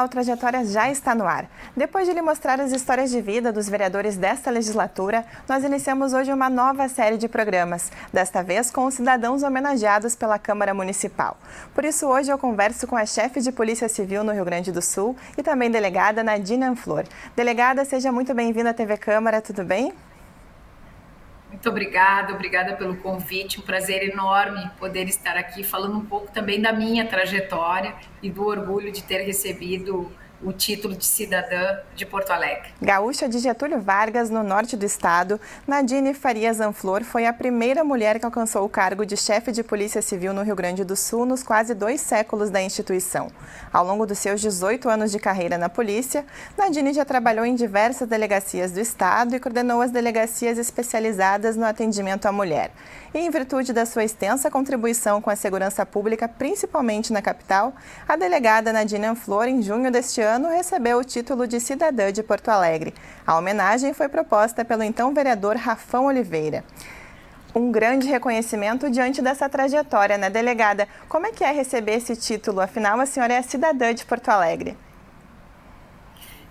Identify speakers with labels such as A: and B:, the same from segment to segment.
A: Canal Trajetória já está no ar. Depois de lhe mostrar as histórias de vida dos vereadores desta legislatura, nós iniciamos hoje uma nova série de programas, desta vez com os cidadãos homenageados pela Câmara Municipal. Por isso, hoje eu converso com a chefe de Polícia Civil no Rio Grande do Sul e também delegada Nadine Anflor. Delegada, seja muito bem-vinda à TV Câmara, tudo bem?
B: Muito obrigada pelo convite, um prazer enorme poder estar aqui falando um pouco também da minha trajetória e do orgulho de ter recebido o título de cidadã de Porto Alegre.
A: Gaúcha de Getúlio Vargas, no norte do estado, Nadine Farias Anflor foi a primeira mulher que alcançou o cargo de chefe de Polícia Civil no Rio Grande do Sul nos quase 2 séculos da instituição. Ao longo dos seus 18 anos de carreira na polícia, Nadine já trabalhou em diversas delegacias do estado e coordenou as delegacias especializadas no atendimento à mulher. E em virtude da sua extensa contribuição com a segurança pública, principalmente na capital, a delegada Nadine Anflor, em junho deste ano, recebeu o título de cidadã de Porto Alegre. A homenagem foi proposta pelo então vereador Rafão Oliveira. Um grande reconhecimento diante dessa trajetória, né, delegada? Como é que é receber esse título? Afinal, a senhora é cidadã de Porto Alegre.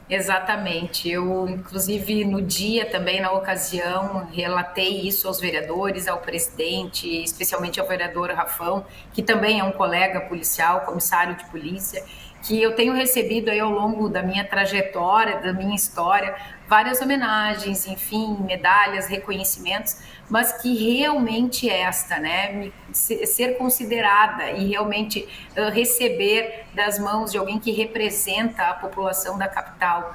B: Exatamente. Eu, inclusive, no dia também, na ocasião, relatei isso aos vereadores, ao presidente, especialmente ao vereador Rafão, que também é um colega policial, comissário de polícia, que eu tenho recebido aí ao longo da minha trajetória, da minha história, várias homenagens, enfim, medalhas, reconhecimentos, mas que realmente esta, né, ser considerada e realmente receber das mãos de alguém que representa a população da capital,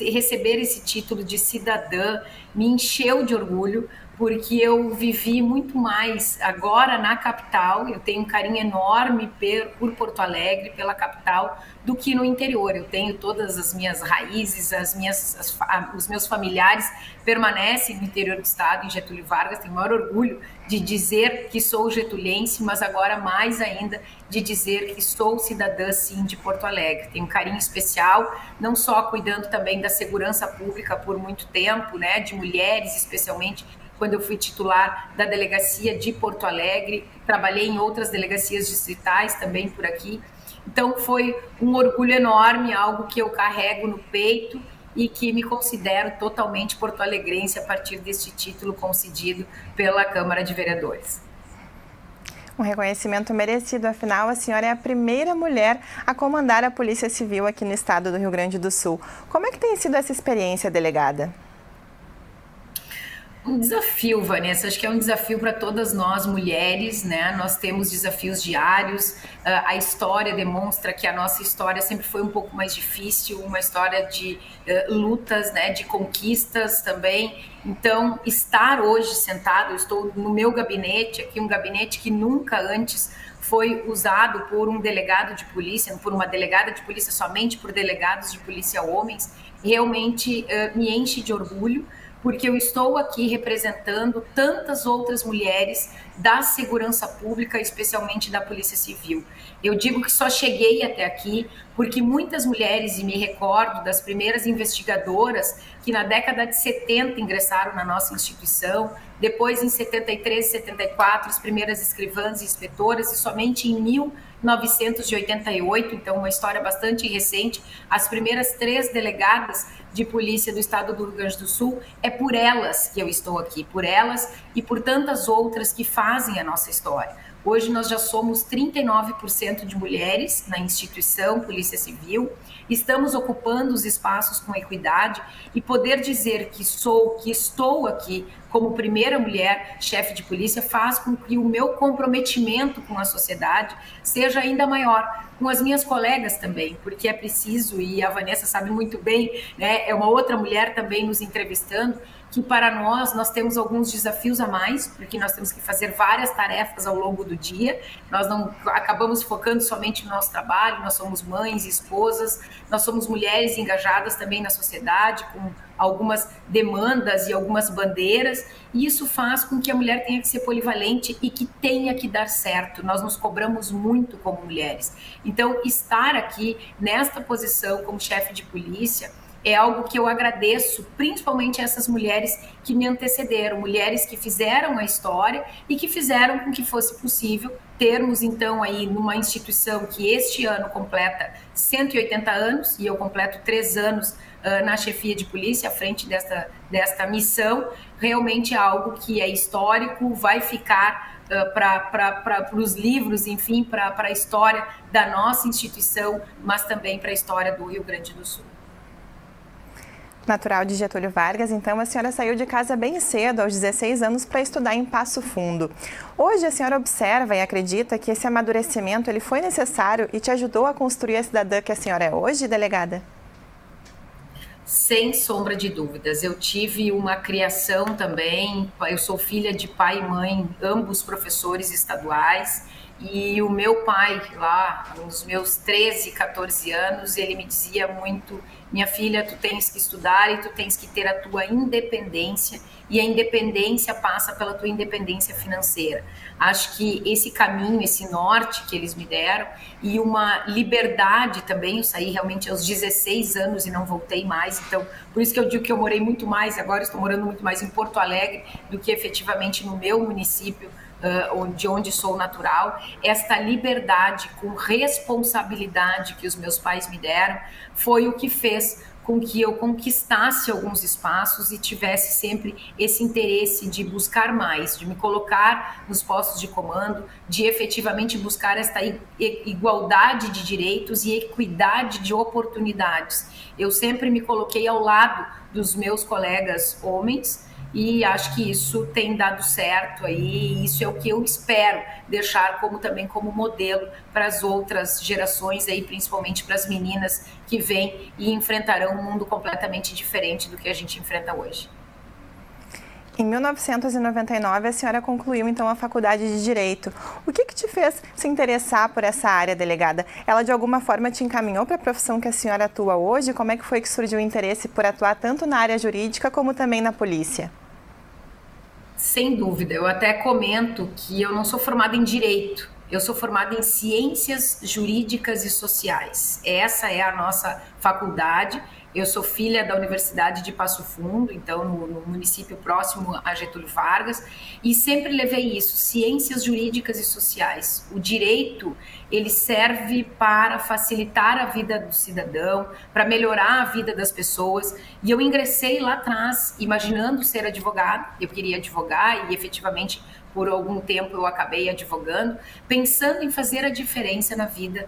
B: receber esse título de cidadã me encheu de orgulho, porque eu vivi muito mais agora na capital, eu tenho um carinho enorme por Porto Alegre, pela capital, do que no interior. Eu tenho todas as minhas raízes, os meus familiares permanecem no interior do estado, em Getúlio Vargas, tenho o maior orgulho de dizer que sou getulhense, mas agora mais ainda de dizer que sou cidadã, sim, de Porto Alegre. Tenho um carinho especial, não só cuidando também da segurança pública por muito tempo, né, de mulheres especialmente, quando eu fui titular da delegacia de Porto Alegre, trabalhei em outras delegacias distritais também por aqui. Então foi um orgulho enorme, algo que eu carrego no peito e que me considero totalmente porto-alegrense a partir deste título concedido pela Câmara de Vereadores.
A: Um reconhecimento merecido, afinal, a senhora é a primeira mulher a comandar a Polícia Civil aqui no estado do Rio Grande do Sul. Como é que tem sido essa experiência, delegada?
B: Um desafio, Vanessa, acho que é um desafio para todas nós mulheres, né? Nós temos desafios diários, a história demonstra que a nossa história sempre foi um pouco mais difícil, uma história de lutas, né? De conquistas também. Então, estar hoje sentado, eu estou no meu gabinete, aqui um gabinete que nunca antes foi usado por um delegado de polícia, por uma delegada de polícia, somente por delegados de polícia homens, realmente me enche de orgulho, porque eu estou aqui representando tantas outras mulheres da segurança pública, especialmente da Polícia Civil. Eu digo que só cheguei até aqui porque muitas mulheres, e me recordo das primeiras investigadoras que na década de 70 ingressaram na nossa instituição, depois em 73, 74, as primeiras escrivãs e inspetoras, e somente em 1988, então uma história bastante recente, as primeiras 3 delegadas de polícia do estado do Rio Grande do Sul. É por elas que eu estou aqui, por elas e por tantas outras que fazem a nossa história. Hoje nós já somos 39% de mulheres na instituição Polícia Civil, estamos ocupando os espaços com equidade, e poder dizer que estou aqui como primeira mulher chefe de polícia faz com que o meu comprometimento com a sociedade seja ainda maior, com as minhas colegas também, porque é preciso, e a Vanessa sabe muito bem, né, é uma outra mulher também nos entrevistando, que para nós temos alguns desafios a mais, porque nós temos que fazer várias tarefas ao longo do dia, nós não acabamos focando somente no nosso trabalho, nós somos mães, esposas, nós somos mulheres engajadas também na sociedade, com algumas demandas e algumas bandeiras, e isso faz com que a mulher tenha que ser polivalente e que tenha que dar certo. Nós nos cobramos muito como mulheres. Então, estar aqui nesta posição como chefe de polícia é algo que eu agradeço, principalmente a essas mulheres que me antecederam, mulheres que fizeram a história e que fizeram com que fosse possível termos, então, aí numa instituição que este ano completa 180 anos, e eu completo 3 anos na chefia de polícia, à frente desta missão, realmente é algo que é histórico, vai ficar para os livros, enfim, para a história da nossa instituição, mas também para a história do Rio Grande do Sul.
A: Natural de Getúlio Vargas, então a senhora saiu de casa bem cedo, aos 16 anos, para estudar em Passo Fundo. Hoje a senhora observa e acredita que esse amadurecimento ele foi necessário e te ajudou a construir a cidadã que a senhora é hoje, delegada?
B: Sem sombra de dúvidas. Eu tive uma criação também, eu sou filha de pai e mãe, ambos professores estaduais, e o meu pai, lá nos meus 13, 14 anos, ele me dizia muito: minha filha, tu tens que estudar e tu tens que ter a tua independência, e a independência passa pela tua independência financeira. Acho que esse caminho, esse norte que eles me deram, e uma liberdade também, eu saí realmente aos 16 anos e não voltei mais, então por isso que eu digo que eu morei muito mais, agora estou morando muito mais em Porto Alegre do que efetivamente no meu município, de onde sou natural. Esta liberdade com responsabilidade que os meus pais me deram foi o que fez com que eu conquistasse alguns espaços e tivesse sempre esse interesse de buscar mais, de me colocar nos postos de comando, de efetivamente buscar esta igualdade de direitos e equidade de oportunidades. Eu sempre me coloquei ao lado dos meus colegas homens, e acho que isso tem dado certo aí, e isso é o que eu espero deixar também como modelo para as outras gerações aí, principalmente para as meninas que vêm e enfrentarão um mundo completamente diferente do que a gente enfrenta hoje.
A: Em 1999, a senhora concluiu, então, a faculdade de Direito. O que te fez se interessar por essa área, delegada? Ela, de alguma forma, te encaminhou para a profissão que a senhora atua hoje? Como é que foi que surgiu o interesse por atuar tanto na área jurídica como também na polícia?
B: Sem dúvida. Eu até comento que eu não sou formada em Direito. Eu sou formada em Ciências Jurídicas e Sociais. Essa é a nossa faculdade. Eu sou filha da Universidade de Passo Fundo, então no município próximo a Getúlio Vargas, e sempre levei isso, ciências jurídicas e sociais. O direito, ele serve para facilitar a vida do cidadão, para melhorar a vida das pessoas, e eu ingressei lá atrás imaginando ser advogada. Eu queria advogar e efetivamente por algum tempo eu acabei advogando, pensando em fazer a diferença na vida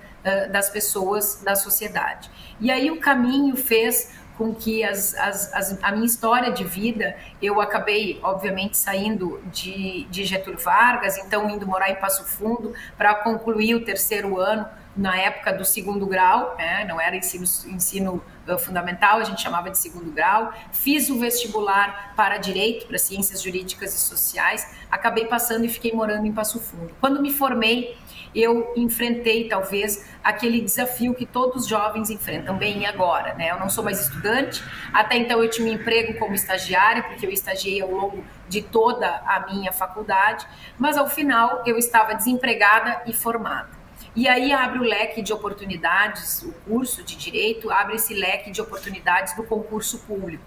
B: das pessoas, da sociedade. E aí o caminho fez com que a minha história de vida, eu acabei, obviamente, saindo de Getúlio Vargas, então indo morar em Passo Fundo para concluir o 3º ano, na época do 2º grau, né? Não era ensino fundamental, a gente chamava de 2º grau. Fiz o vestibular para Direito, para Ciências Jurídicas e Sociais, acabei passando e fiquei morando em Passo Fundo. Quando me formei, eu enfrentei, talvez, aquele desafio que todos os jovens enfrentam, bem, e agora, né? Eu não sou mais estudante, até então eu tinha um emprego como estagiária, porque eu estagiei ao longo de toda a minha faculdade, mas ao final eu estava desempregada e formada. E aí abre o leque de oportunidades, o curso de Direito abre esse leque de oportunidades do concurso público.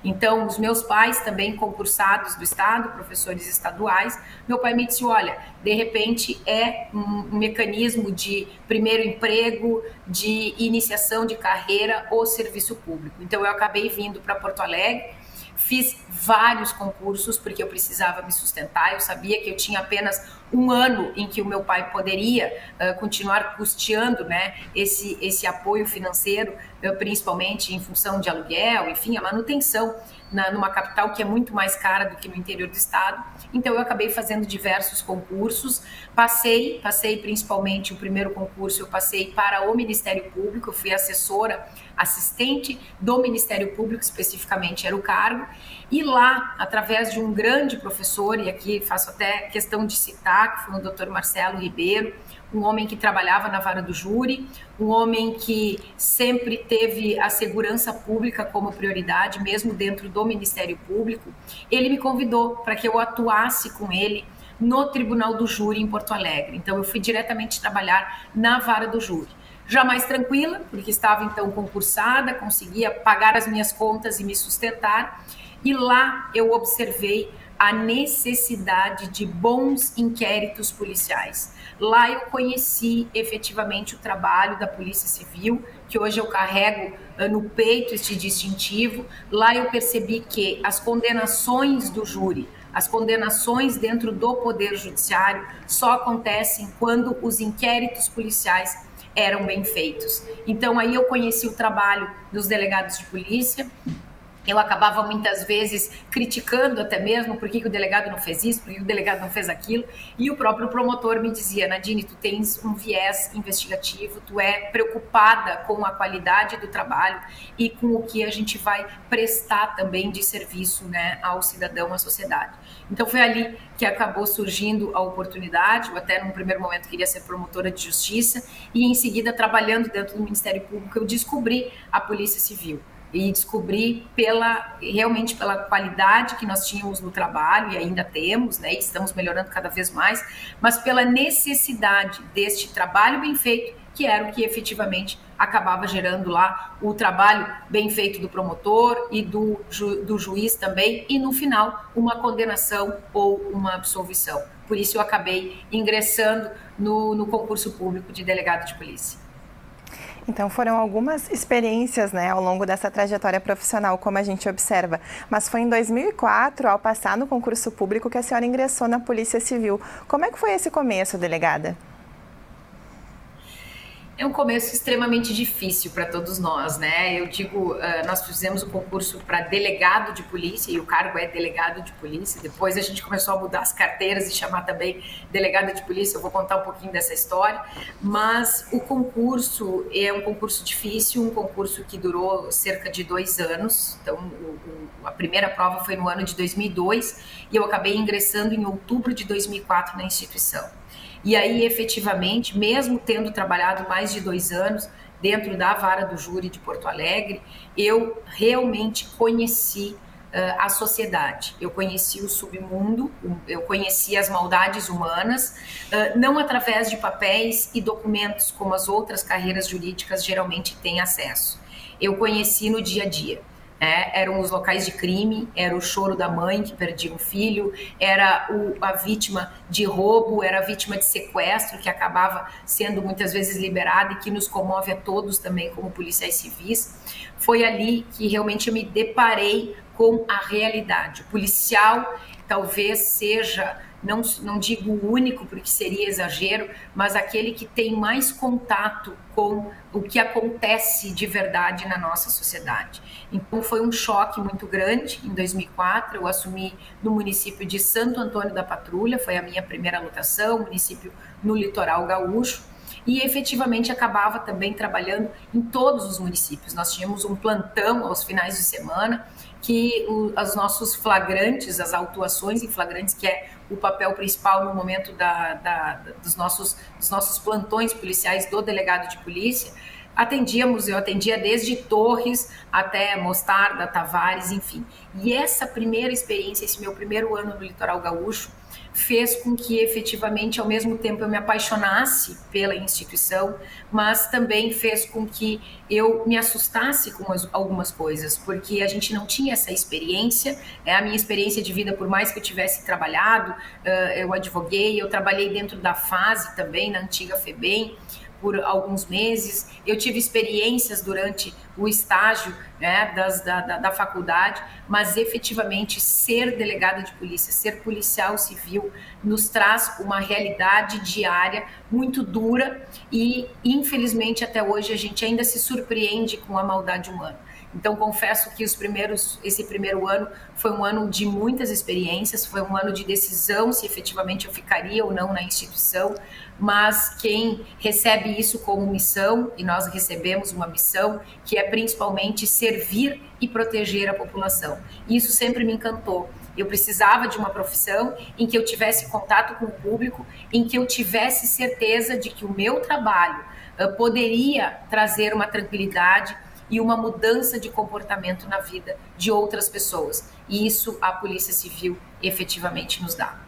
B: Então, os meus pais, também concursados do Estado, professores estaduais, meu pai me disse: olha, de repente é um mecanismo de primeiro emprego, de iniciação de carreira ou serviço público. Então, eu acabei vindo para Porto Alegre, fiz vários concursos porque eu precisava me sustentar, eu sabia que eu tinha apenas um ano em que o meu pai poderia continuar custeando, né, esse apoio financeiro, principalmente em função de aluguel, enfim, a manutenção numa capital que é muito mais cara do que no interior do estado. Então eu acabei fazendo diversos concursos, passei principalmente o primeiro concurso, eu passei para o Ministério Público, eu fui assistente do Ministério Público, especificamente era o cargo, e lá, através de um grande professor, e aqui faço até questão de citar, que foi o Dr. Marcelo Ribeiro, um homem que trabalhava na vara do júri, um homem que sempre teve a segurança pública como prioridade, mesmo dentro do Ministério Público. Ele me convidou para que eu atuasse com ele no Tribunal do Júri em Porto Alegre. Então, eu fui diretamente trabalhar na vara do júri. já mais tranquila, porque estava então concursada, conseguia pagar as minhas contas e me sustentar, e lá eu observei a necessidade de bons inquéritos policiais. Lá eu conheci efetivamente o trabalho da Polícia Civil, que hoje eu carrego no peito este distintivo. Lá eu percebi que as condenações do júri, as condenações dentro do Poder Judiciário só acontecem quando os inquéritos policiais eram bem feitos. Então aí eu conheci o trabalho dos delegados de polícia. Eu acabava muitas vezes criticando até mesmo por que o delegado não fez isso, por que o delegado não fez aquilo, e o próprio promotor me dizia: Nadine, tu tens um viés investigativo, tu é preocupada com a qualidade do trabalho e com o que a gente vai prestar também de serviço, né, ao cidadão, à sociedade. Então foi ali que acabou surgindo a oportunidade. Eu até num primeiro momento queria ser promotora de justiça e em seguida, trabalhando dentro do Ministério Público, eu descobri a Polícia Civil. E descobri realmente pela qualidade que nós tínhamos no trabalho, e ainda temos, né, e estamos melhorando cada vez mais, mas pela necessidade deste trabalho bem feito, que era o que efetivamente acabava gerando lá o trabalho bem feito do promotor e do juiz também, e no final uma condenação ou uma absolvição. Por isso eu acabei ingressando no concurso público de delegado de polícia.
A: Então foram algumas experiências, né, ao longo dessa trajetória profissional, como a gente observa. Mas foi em 2004, ao passar no concurso público, que a senhora ingressou na Polícia Civil. Como é que foi esse começo, delegada?
B: É um começo extremamente difícil para todos nós, né? Eu digo, nós fizemos o concurso para delegado de polícia, e o cargo é delegado de polícia. Depois a gente começou a mudar as carteiras e chamar também delegado de polícia. Eu vou contar um pouquinho dessa história. Mas o concurso é um concurso difícil, um concurso que durou cerca de 2 anos. Então, a primeira prova foi no ano de 2002 e eu acabei ingressando em outubro de 2004 na instituição. E aí, efetivamente, mesmo tendo trabalhado mais de 2 anos dentro da vara do júri de Porto Alegre, eu realmente conheci a sociedade. Eu conheci o submundo, eu conheci as maldades humanas, não através de papéis e documentos como as outras carreiras jurídicas geralmente têm acesso. Eu conheci no dia a dia. Eram os locais de crime, era o choro da mãe que perdia um filho, era a vítima de roubo, era a vítima de sequestro que acabava sendo muitas vezes liberada e que nos comove a todos também como policiais civis. Foi ali que realmente eu me deparei com a realidade. O policial talvez seja, não digo o único porque seria exagero, mas aquele que tem mais contato com o que acontece de verdade na nossa sociedade. Então foi um choque muito grande. Em 2004 eu assumi no município de Santo Antônio da Patrulha, foi a minha primeira lotação, município no litoral gaúcho, e efetivamente acabava também trabalhando em todos os municípios. Nós tínhamos um plantão aos finais de semana que os nossos flagrantes, as autuações em flagrantes, que é o papel principal no momento dos nossos plantões policiais do delegado de polícia, eu atendia desde Torres até Mostarda, Tavares, enfim. E essa primeira experiência, esse meu primeiro ano no litoral gaúcho, fez com que efetivamente ao mesmo tempo eu me apaixonasse pela instituição, mas também fez com que eu me assustasse com algumas coisas, porque a gente não tinha essa experiência. A minha experiência de vida, por mais que eu tivesse trabalhado, eu advoguei, eu trabalhei dentro da FASE também, na antiga FEBEM, por alguns meses, eu tive experiências durante o estágio, né, da faculdade, mas efetivamente ser delegada de polícia, ser policial civil, nos traz uma realidade diária muito dura e, infelizmente, até hoje a gente ainda se surpreende com a maldade humana. Então, confesso que esse primeiro ano foi um ano de muitas experiências, foi um ano de decisão se efetivamente eu ficaria ou não na instituição, mas quem recebe isso como missão, e nós recebemos uma missão, que é principalmente servir e proteger a população. Isso sempre me encantou. Eu precisava de uma profissão em que eu tivesse contato com o público, em que eu tivesse certeza de que o meu trabalho poderia trazer uma tranquilidade e uma mudança de comportamento na vida de outras pessoas. E isso a Polícia Civil efetivamente nos dá.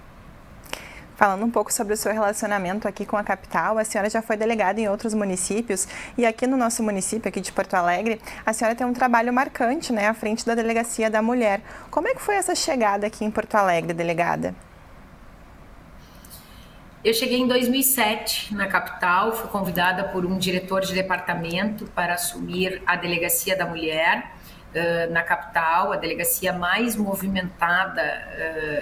A: Falando um pouco sobre o seu relacionamento aqui com a capital, a senhora já foi delegada em outros municípios e aqui no nosso município, aqui de Porto Alegre, a senhora tem um trabalho marcante, né, à frente da Delegacia da Mulher. Como é que foi essa chegada aqui em Porto Alegre, delegada?
B: Eu cheguei em 2007 na capital, fui convidada por um diretor de departamento para assumir a Delegacia da Mulher na capital, a delegacia mais movimentada,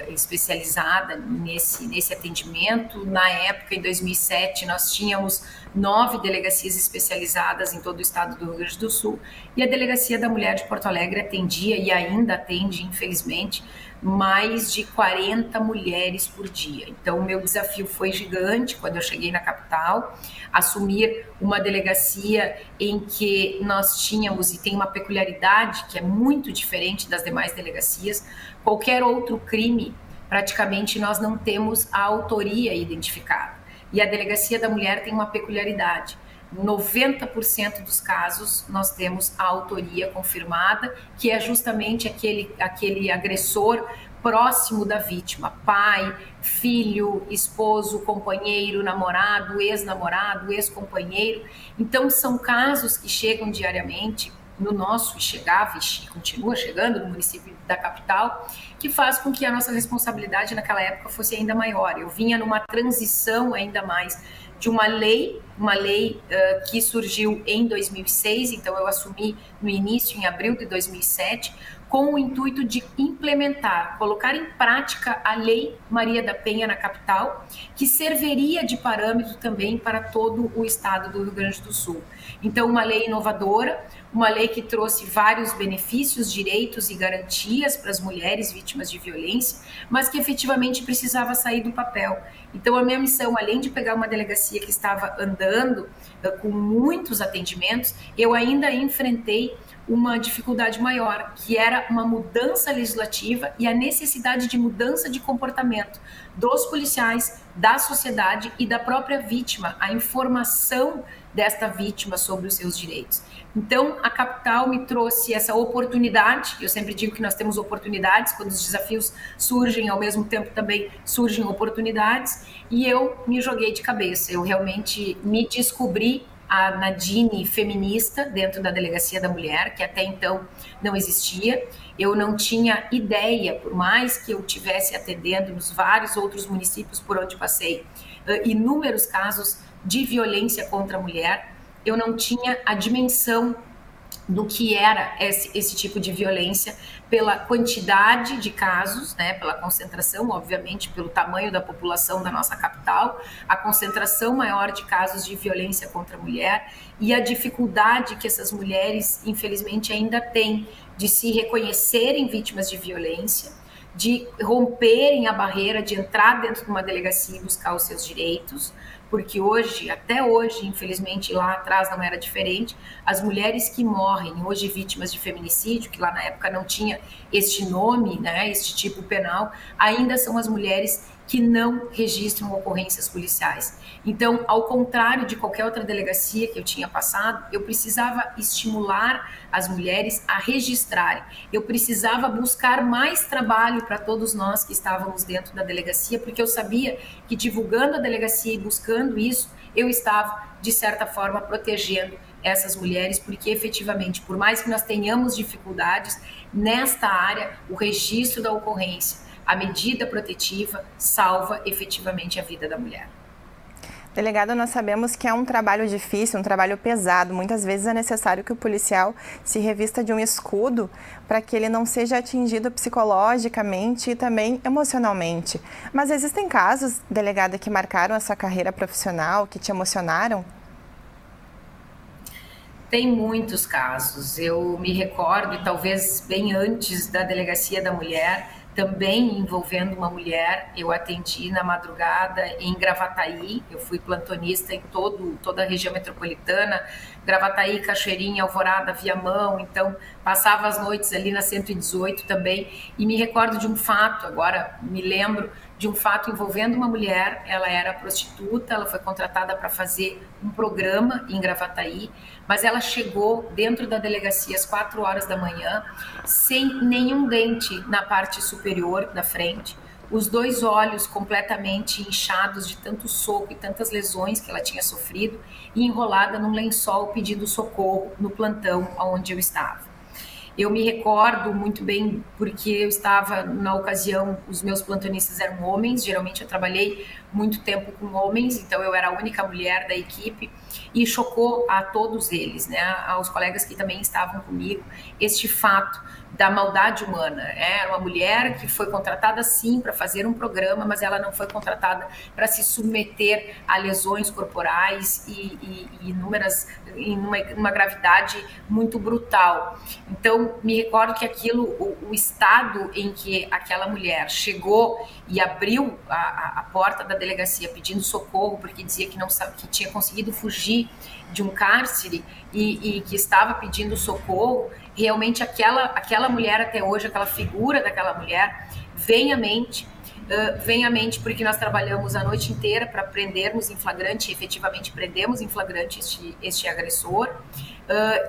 B: especializada nesse atendimento. Na época, em 2007, nós tínhamos 9 delegacias especializadas em todo o estado do Rio Grande do Sul e a Delegacia da Mulher de Porto Alegre atendia e ainda atende, infelizmente, mais de 40 mulheres por dia. Então, o meu desafio foi gigante quando eu cheguei na capital, assumir uma delegacia em que nós tínhamos, e tem uma peculiaridade que é muito diferente das demais delegacias, qualquer outro crime, praticamente nós não temos a autoria identificada. E a Delegacia da Mulher tem uma peculiaridade. 90% dos casos nós temos a autoria confirmada, que é justamente aquele agressor próximo da vítima, pai, filho, esposo, companheiro, namorado, ex-namorado, ex-companheiro. Então são casos que chegam diariamente no nosso, e chegava e continua chegando no município da capital, que faz com que a nossa responsabilidade naquela época fosse ainda maior. Eu vinha numa transição ainda mais de uma lei que surgiu em 2006, então eu assumi no início, em abril de 2007, com o intuito de implementar, colocar em prática a Lei Maria da Penha na capital, que serviria de parâmetro também para todo o estado do Rio Grande do Sul. Então, uma lei inovadora, uma lei que trouxe vários benefícios, direitos e garantias para as mulheres vítimas de violência, mas que efetivamente precisava sair do papel. Então, a minha missão, além de pegar uma delegacia que estava andando com muitos atendimentos, eu ainda enfrentei uma dificuldade maior, que era uma mudança legislativa e a necessidade de mudança de comportamento dos policiais, da sociedade e da própria vítima, a informação desta vítima sobre os seus direitos. Então, a capital me trouxe essa oportunidade. Eu sempre digo que nós temos oportunidades, quando os desafios surgem, ao mesmo tempo também surgem oportunidades, e eu me joguei de cabeça. Eu realmente me descobri a Nadine feminista dentro da Delegacia da Mulher, que até então não existia. Eu não tinha ideia, por mais que eu tivesse atendendo nos vários outros municípios por onde passei, inúmeros casos de violência contra a mulher, eu não tinha a dimensão do que era esse tipo de violência, pela quantidade de casos, né, pela concentração, obviamente, pelo tamanho da população da nossa capital, a concentração maior de casos de violência contra a mulher e a dificuldade que essas mulheres, infelizmente, ainda têm de se reconhecerem vítimas de violência, de romperem a barreira de entrar dentro de uma delegacia e buscar os seus direitos, porque hoje, até hoje, infelizmente, lá atrás não era diferente, as mulheres que morrem hoje vítimas de feminicídio, que lá na época não tinha este nome, né, este tipo penal, ainda são as mulheres que não registram ocorrências policiais. Então, ao contrário de qualquer outra delegacia que eu tinha passado, eu precisava estimular as mulheres a registrarem. Eu precisava buscar mais trabalho para todos nós que estávamos dentro da delegacia, porque eu sabia que divulgando a delegacia e buscando isso, eu estava, de certa forma, protegendo essas mulheres, porque efetivamente, por mais que nós tenhamos dificuldades nesta área, o registro da ocorrência, a medida protetiva salva efetivamente a vida da mulher.
A: Delegada, nós sabemos que é um trabalho difícil, um trabalho pesado. Muitas vezes é necessário que o policial se revista de um escudo para que ele não seja atingido psicologicamente e também emocionalmente. Mas existem casos, delegada, que marcaram a sua carreira profissional, que te emocionaram?
B: Tem muitos casos. Eu me recordo, e talvez bem antes da Delegacia da Mulher, também envolvendo uma mulher, eu atendi na madrugada em Gravataí, eu fui plantonista em toda a região metropolitana, Gravataí, Cachoeirinha, Alvorada, Viamão, então passava as noites ali na 118 também, e me recordo de um fato, agora me lembro de um fato envolvendo uma mulher, ela era prostituta, ela foi contratada para fazer um programa em Gravataí, mas ela chegou dentro da delegacia às 4 horas da manhã, sem nenhum dente na parte superior da frente, os 2 olhos completamente inchados de tanto soco e tantas lesões que ela tinha sofrido e enrolada num lençol pedindo socorro no plantão onde eu estava. Eu me recordo muito bem porque eu estava, na ocasião, os meus plantonistas eram homens, geralmente eu trabalhei muito tempo com homens, então eu era a única mulher da equipe e chocou a todos eles, né, aos colegas que também estavam comigo, este fato da maldade humana. Era uma mulher que foi contratada sim para fazer um programa, mas ela não foi contratada para se submeter a lesões corporais e inúmeras, em uma gravidade muito brutal. Então, me recordo que aquilo, o estado em que aquela mulher chegou e abriu a porta da delegacia pedindo socorro, porque dizia que tinha conseguido fugir de um cárcere e que estava pedindo socorro, realmente aquela mulher até hoje, aquela figura daquela mulher, vem à mente porque nós trabalhamos a noite inteira para prendermos em flagrante, efetivamente prendemos em flagrante este agressor,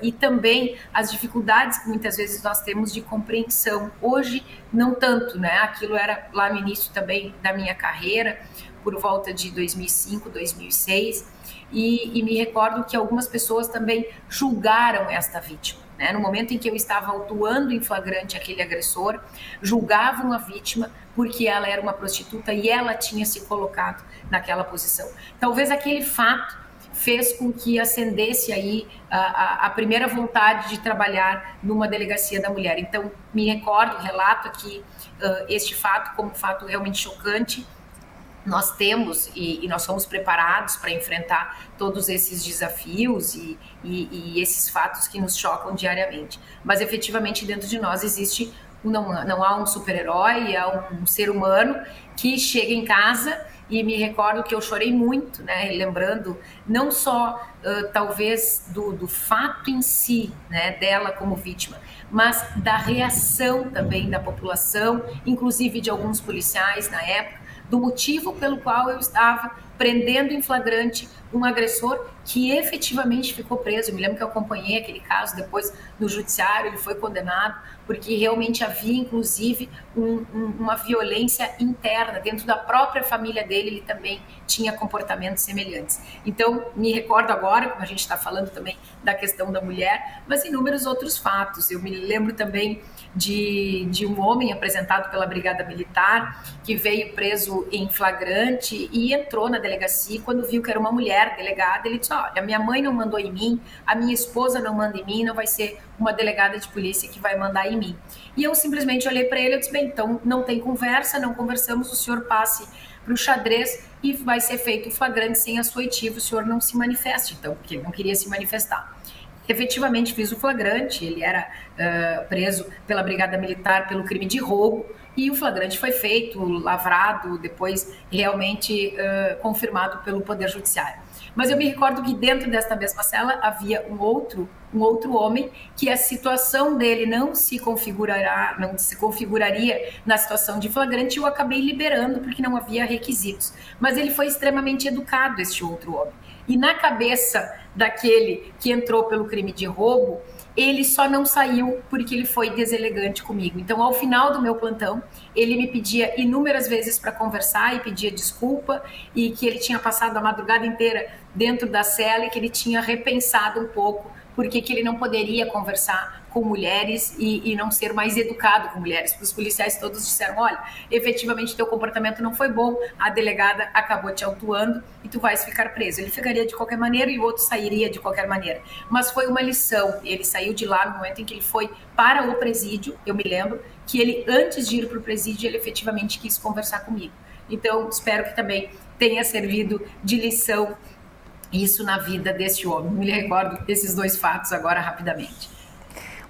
B: e também as dificuldades que muitas vezes nós temos de compreensão. Hoje, não tanto, né? Aquilo era lá no início também da minha carreira, por volta de 2005, 2006, e me recordo que algumas pessoas também julgaram esta vítima. No momento em que eu estava autuando em flagrante aquele agressor, julgavam a vítima porque ela era uma prostituta e ela tinha se colocado naquela posição. Talvez aquele fato fez com que acendesse aí a primeira vontade de trabalhar numa delegacia da mulher. Então, me recordo, relato aqui este fato como um fato realmente chocante. Nós temos e nós somos preparados para enfrentar todos esses desafios e esses fatos que nos chocam diariamente. Mas efetivamente dentro de nós existe, não há um super-herói, há um ser humano que chega em casa e me recordo que eu chorei muito, né, lembrando não só talvez do fato em si, né, dela como vítima, mas da reação também da população, inclusive de alguns policiais na época, do motivo pelo qual eu estava prendendo em flagrante um agressor que efetivamente ficou preso. Eu me lembro que eu acompanhei aquele caso depois no judiciário, ele foi condenado, porque realmente havia, inclusive, uma violência interna. Dentro da própria família dele, ele também tinha comportamentos semelhantes. Então, me recordo agora, como a gente está falando também da questão da mulher, mas inúmeros outros fatos. Eu me lembro também de um homem apresentado pela Brigada Militar, que veio preso em flagrante e entrou na delegacia, e quando viu que era uma mulher delegada, ele disse: olha, minha mãe não mandou em mim, a minha esposa não manda em mim, não vai ser uma delegada de polícia que vai mandar em mim. E eu simplesmente olhei para ele e disse: bem, então não tem conversa, não conversamos, o senhor passe para o xadrez e vai ser feito o flagrante sem açoitivo, o senhor não se manifeste, então, porque ele não queria se manifestar. Efetivamente fiz o flagrante, ele era preso pela Brigada Militar pelo crime de roubo, e o flagrante foi feito, lavrado, depois realmente confirmado pelo Poder Judiciário. Mas eu me recordo que dentro desta mesma cela havia um outro homem que a situação dele não se configuraria na situação de flagrante, e eu acabei liberando porque não havia requisitos. Mas ele foi extremamente educado, este outro homem. E na cabeça daquele que entrou pelo crime de roubo, ele só não saiu porque ele foi deselegante comigo. Então, ao final do meu plantão, ele me pedia inúmeras vezes para conversar e pedia desculpa, e que ele tinha passado a madrugada inteira dentro da cela e que ele tinha repensado um pouco porque que ele não poderia conversar com mulheres e não ser mais educado com mulheres. Os policiais todos disseram: olha, efetivamente teu comportamento não foi bom, a delegada acabou te autuando e tu vais ficar preso. Ele ficaria de qualquer maneira e o outro sairia de qualquer maneira. Mas foi uma lição. Ele saiu de lá no momento em que ele foi para o presídio. Eu me lembro que ele, antes de ir para o presídio, ele efetivamente quis conversar comigo. Então, espero que também tenha servido de lição isso na vida desse homem. Me recordo desses dois fatos agora rapidamente.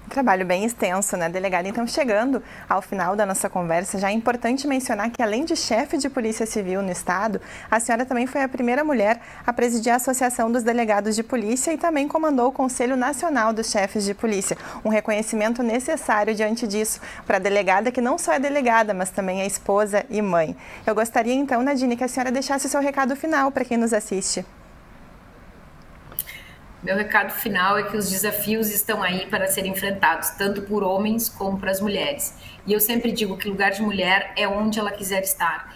A: Um trabalho bem extenso, né, delegada? Então, chegando ao final da nossa conversa, já é importante mencionar que, além de chefe de Polícia Civil no Estado, a senhora também foi a primeira mulher a presidir a Associação dos Delegados de Polícia e também comandou o Conselho Nacional dos Chefes de Polícia. Um reconhecimento necessário diante disso para a delegada, que não só é delegada, mas também é esposa e mãe. Eu gostaria, então, Nadine, que a senhora deixasse o seu recado final para quem nos assiste.
B: Meu recado final é que os desafios estão aí para serem enfrentados, tanto por homens como por as mulheres. E eu sempre digo que lugar de mulher é onde ela quiser estar.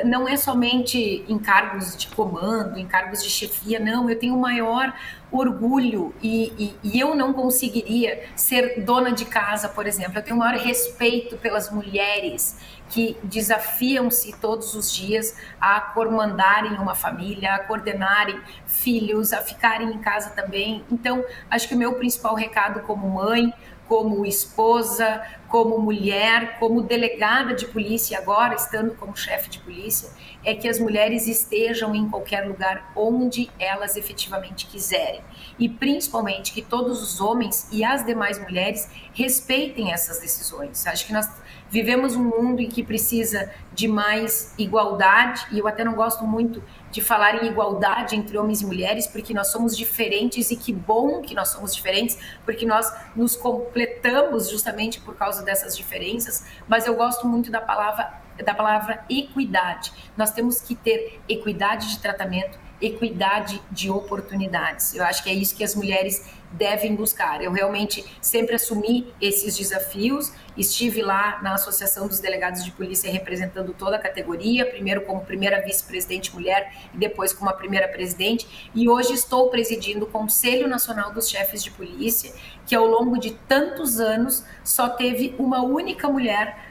B: Não é somente em cargos de comando, em cargos de chefia, não. Eu tenho o maior orgulho e eu não conseguiria ser dona de casa, por exemplo. Eu tenho o maior respeito pelas mulheres que desafiam-se todos os dias a comandarem uma família, a coordenarem filhos, a ficarem em casa também. Então, acho que o meu principal recado como mãe, como esposa, como mulher, como delegada de polícia, agora estando como chefe de polícia, é que as mulheres estejam em qualquer lugar onde elas efetivamente quiserem. E principalmente que todos os homens e as demais mulheres respeitem essas decisões. Acho que nós vivemos um mundo em que precisa de mais igualdade, e eu até não gosto muito de falar em igualdade entre homens e mulheres, porque nós somos diferentes, e que bom que nós somos diferentes, porque nós nos completamos justamente por causa dessas diferenças, mas eu gosto muito da palavra equidade. Nós temos que ter equidade de tratamento, equidade de oportunidades. Eu acho que é isso que as mulheres devem buscar. Eu realmente sempre assumi esses desafios, estive lá na Associação dos Delegados de Polícia representando toda a categoria, primeiro como primeira vice-presidente mulher e depois como a primeira presidente, e hoje estou presidindo o Conselho Nacional dos Chefes de Polícia, que ao longo de tantos anos só teve uma única mulher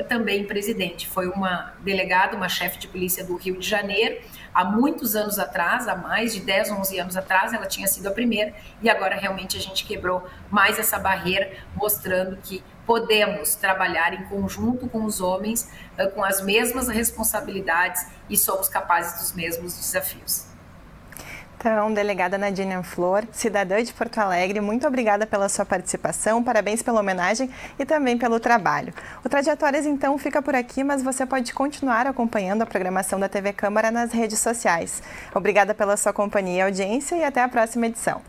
B: também presidente. Foi uma delegada, uma chefe de polícia do Rio de Janeiro, há muitos anos atrás, há mais de 10, 11 anos atrás, ela tinha sido a primeira, e agora realmente a gente quebrou mais essa barreira, mostrando que podemos trabalhar em conjunto com os homens, com as mesmas responsabilidades, e somos capazes dos mesmos desafios.
A: Então, delegada Nadine Anflor, cidadã de Porto Alegre, muito obrigada pela sua participação, parabéns pela homenagem e também pelo trabalho. O Trajetórias, então, fica por aqui, mas você pode continuar acompanhando a programação da TV Câmara nas redes sociais. Obrigada pela sua companhia e audiência e até a próxima edição.